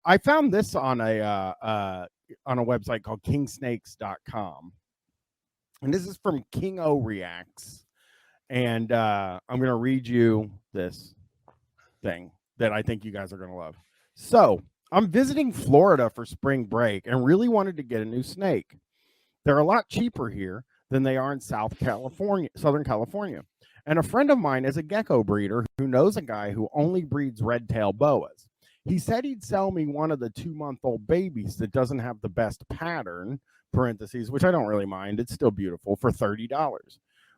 I found this on a website called kingsnakes.com. And this is from King O Reacts. And I'm going to read you this thing that I think you guys are going to love. So, I'm visiting Florida for spring break and really wanted to get a new snake. They're a lot cheaper here than they are in Southern California. And a friend of mine is a gecko breeder who knows a guy who only breeds red-tailed boas. He said he'd sell me one of the 2-month-old babies that doesn't have the best pattern, parentheses, which I don't really mind. It's still beautiful, for $30,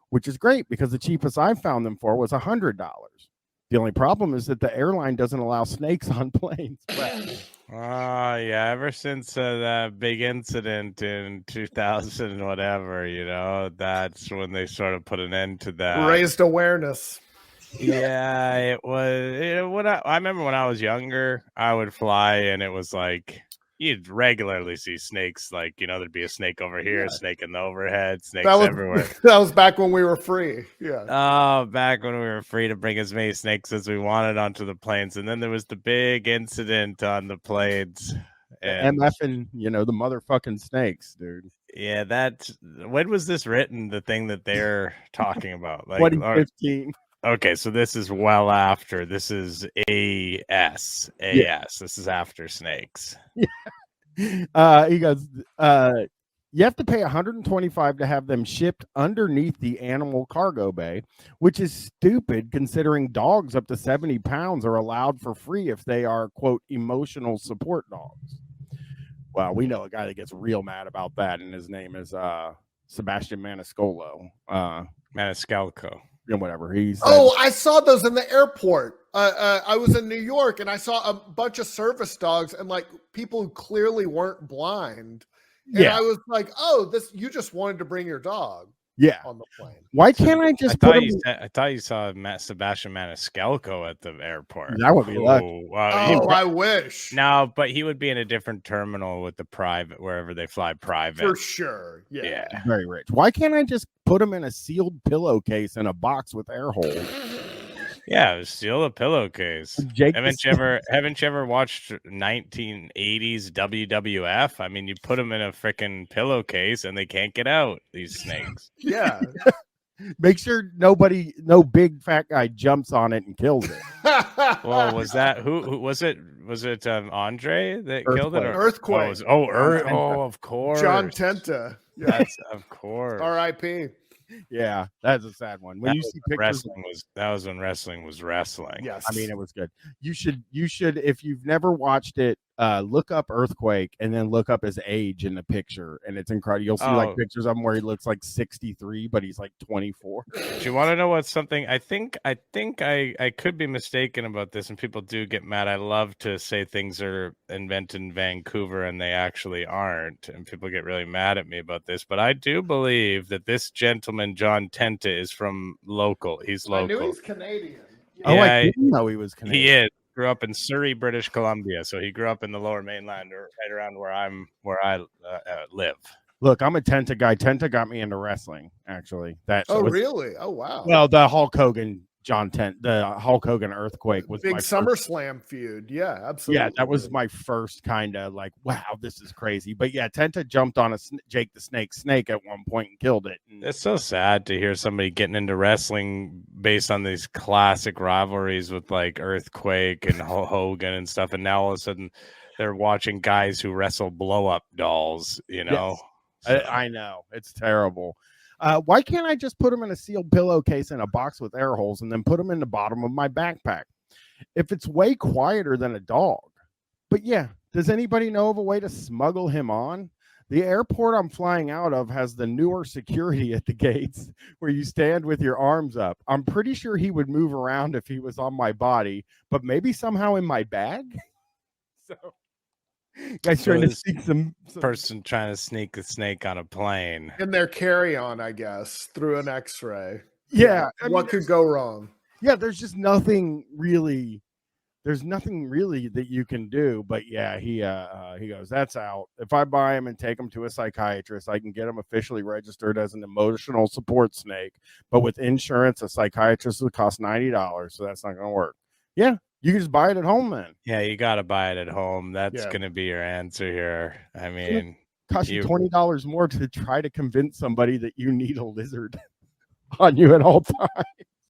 which is great because the cheapest I found them for was $100. The only problem is that the airline doesn't allow snakes on planes. Oh, yeah. Ever since that big incident in 2000, whatever, that's when they sort of put an end to that. Raised awareness. Yeah, it was. I remember when I was younger, I would fly, and it was like you'd regularly see snakes. Like there'd be a snake over here, a snake in the overhead, snakes everywhere. That was back when we were free. Yeah. Oh, back when we were free to bring as many snakes as we wanted onto the planes, and then there was the big incident on the planes. And MFing, the motherfucking snakes, dude. Yeah, when was this written? The thing that they're talking about, like 2015. Okay, so this is well after. This is AS. Yeah. This is after snakes. He goes, you have to pay $125 to have them shipped underneath the animal cargo bay, which is stupid considering dogs up to 70 pounds are allowed for free if they are, quote, emotional support dogs. Well, we know a guy that gets real mad about that, and his name is Sebastian Maniscalco. Whatever. I saw those in the airport. I was in New York and I saw a bunch of service dogs and like people who clearly weren't blind. And I was like, "Oh, you just wanted to bring your dog." Yeah, on the plane. Why can't I just? I thought you saw Sebastian Maniscalco at the airport. That would be lucky. I wish. No, but he would be in a different terminal with the private, wherever they fly private. For sure. Yeah. Very rich. Why can't I just put him in a sealed pillowcase in a box with air holes? Yeah, steal a pillowcase. Haven't you ever watched 1980s WWF? I mean, you put them in a freaking pillowcase and they can't get out, these snakes. Yeah. Make sure no big fat guy jumps on it and kills it. Well, was that who was it? Was it Andre that killed it? Or Earthquake. Of course. John Tenta. Yeah. That's of course. R.I.P. Yeah, that's a sad one. When you see pictures, that was when wrestling was wrestling. Yes, I mean it was good. You should if you've never watched it, look up Earthquake and then look up his age in the picture, and it's incredible. You'll see like pictures of him where he looks like 63, but he's like 24. Do you want to know what's something? I think I could be mistaken about this, and people do get mad. I love to say things are invented in Vancouver and they actually aren't, and people get really mad at me about this. But I do believe that this gentleman, John Tenta, is from local. He's local. I knew he's Canadian. Yeah. I didn't know he was Canadian. He is. Grew up in Surrey, British Columbia, so he grew up in the Lower Mainland, or right around where I live. Look, I'm a Tenta guy. Tenta got me into wrestling, actually. Really? Oh, wow. Well, the Hulk Hogan the Hulk Hogan Earthquake was big my SummerSlam feud. Yeah, absolutely. Yeah, that was my first kind of like, wow, this is crazy. But yeah, Tenta jumped on a Jake the Snake at one point and killed it. It's so sad to hear somebody getting into wrestling based on these classic rivalries with like Earthquake and Hulk Hogan and stuff, and now all of a sudden they're watching guys who wrestle blow up dolls. Yes. I know, it's terrible. Why can't I just put them in a sealed pillowcase in a box with air holes and then put them in the bottom of my backpack? If it's way quieter than a dog. But yeah, does anybody know of a way to smuggle him on? The airport I'm flying out of has the newer security at the gates where you stand with your arms up. I'm pretty sure he would move around if he was on my body, but maybe somehow in my bag. So guys trying to sneak some person trying to sneak a snake on a plane in their carry-on, I guess, through an X-ray. Yeah, what could go wrong? Yeah, there's nothing really that you can do. But yeah, he goes, that's out. If I buy him and take him to a psychiatrist, I can get him officially registered as an emotional support snake. But with insurance, a psychiatrist would cost $90, so that's not going to work. Yeah, You can just buy it at home then. Yeah, you got to buy it at home. That's Yeah. going to be your answer here. I mean, Cost you you- $20 more to try to convince somebody that you need a lizard on you at all times.